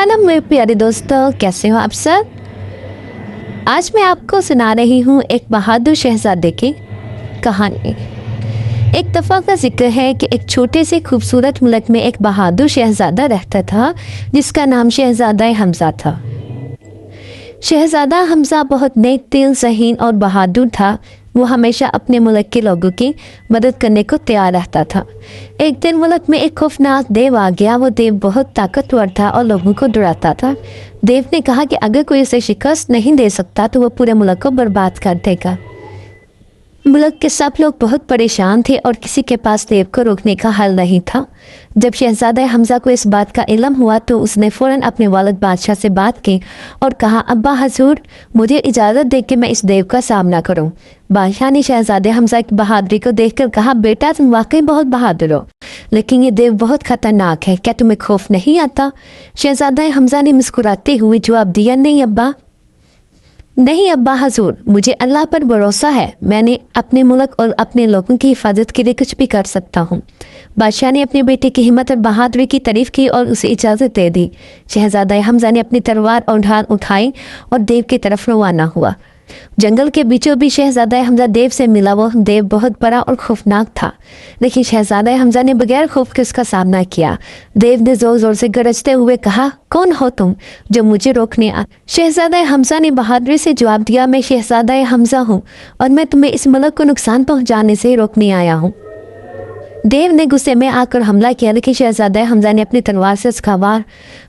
सलाम मेरे प्यारे दोस्तों, कैसे हो आप सब। आज मैं आपको सुना रही हूँ एक बहादुर शहजादे की कहानी। एक दफ़ा का जिक्र है कि एक छोटे से खूबसूरत मुल्क में एक बहादुर शहजादा रहता था जिसका नाम शहजादा हमज़ा था। शहजादा हमज़ा बहुत नेक दिल, ज़हीन और बहादुर था। वो हमेशा अपने मुल्क के लोगों की मदद करने को तैयार रहता था। एक दिन मुल्क में एक खौफनाक देव आ गया। वो देव बहुत ताकतवर था और लोगों को डराता था। देव ने कहा कि अगर कोई उसे शिकस्त नहीं दे सकता तो वो पूरे मुल्क को बर्बाद कर देगा। मुल्क के सब लोग बहुत परेशान थे और किसी के पास देव को रोकने का हल नहीं था। जब शहजादा हमज़ा को इस बात का इल्म हुआ तो उसने फ़ौरन अपने वालिद बादशाह से बात की और कहा, अब्बा हजूर, मुझे इजाज़त दे कि मैं इस देव का सामना करूं। बादशाह ने शहजादे हमज़ा की बहादुरी को देखकर कहा, बेटा तुम वाकई बहुत बहादुर हो, लेकिन ये देव बहुत ख़तरनाक है, क्या तुम्हें खौफ नहीं आता। शहजादा हमज़ा ने मुस्कुराते हुए जवाब दिया, नहीं अब्बा हजूर, मुझे अल्लाह पर भरोसा है। मैंने अपने मुल्क और अपने लोगों की हिफाजत के लिए कुछ भी कर सकता हूँ। बादशाह ने अपने बेटे की हिम्मत और बहादुरी की तारीफ़ की और उसे इजाज़त दे दी। शहजादा हमज़ा ने अपनी तलवार और ढाल उठाई और देव की तरफ रवाना हुआ। जंगल के बीचों बीच शहजादा हमज़ा देव से मिला। वो देव बहुत बड़ा और खौफनाक था, लेकिन शहजादा हमज़ा ने बगैर खौफ के उसका सामना किया। देव ने ज़ोर ज़ोर से गरजते हुए कहा, कौन हो तुम जो मुझे रोकने आ। शहजादा हमज़ा ने बहादुरी से जवाब दिया, मैं शहजादा हमज़ा हूँ और मैं तुम्हें इस मुल्क को नुकसान पहुँचाने से रोकने आया हूँ। देव ने गुस्से में आकर हमला किया, लेकिन शहजादा हमज़ा ने अपनी तलवार से उसका वार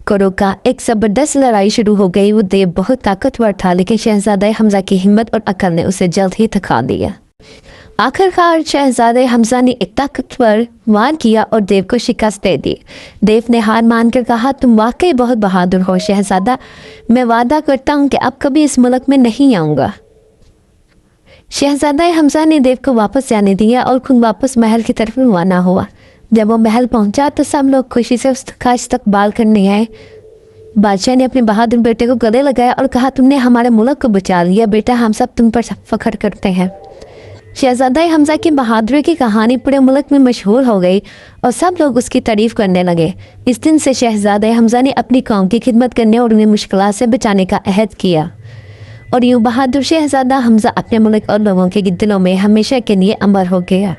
को रोका। एक ज़बरदस्त लड़ाई शुरू हो गई। वो देव बहुत ताकतवर था, लेकिन शहजादा हमज़ा की हिम्मत और अकल ने उसे जल्द ही थका दिया। आखिरकार शहजादा हमज़ा ने एक ताकतवर वार किया और देव को शिकस्त दे दी। देव ने हार मानकर कहा, तुम वाकई बहुत बहादुर हो शहजादा, मैं वादा करता हूँ कि अब कभी इस मुल्क में नहीं आऊँगा। शहजादा हमज़ा ने देव को वापस जाने दिया और खुद वापस महल की तरफ रवाना हुआ। जब वो महल पहुंचा तो सब लोग खुशी से उसका इस्तकबाल करने आए। बादशाह ने अपने बहादुर बेटे को गले लगाया और कहा, तुमने हमारे मुल्क को बचा लिया बेटा, हम सब तुम पर फख्र करते हैं। शहजादा हमज़ा की बहादुरी की कहानी पूरे मुल्क में मशहूर हो गई और सब लोग उसकी तारीफ़ करने लगे। इस दिन से शहजादा हमज़ा ने अपनी कौम की खिदमत करने और उन्हें मुश्किलात से बचाने का अहद किया और यूँ बहादुर शहजादा हमज़ा अपने मुल्क और लोगों के दिलों में हमेशा के लिए अमर हो गया।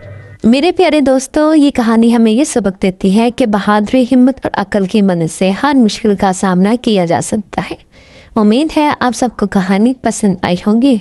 मेरे प्यारे दोस्तों, ये कहानी हमें ये सबक देती है कि बहादुरी, हिम्मत और अक्ल की मदद से हर मुश्किल का सामना किया जा सकता है। उम्मीद है आप सबको कहानी पसंद आई होगी।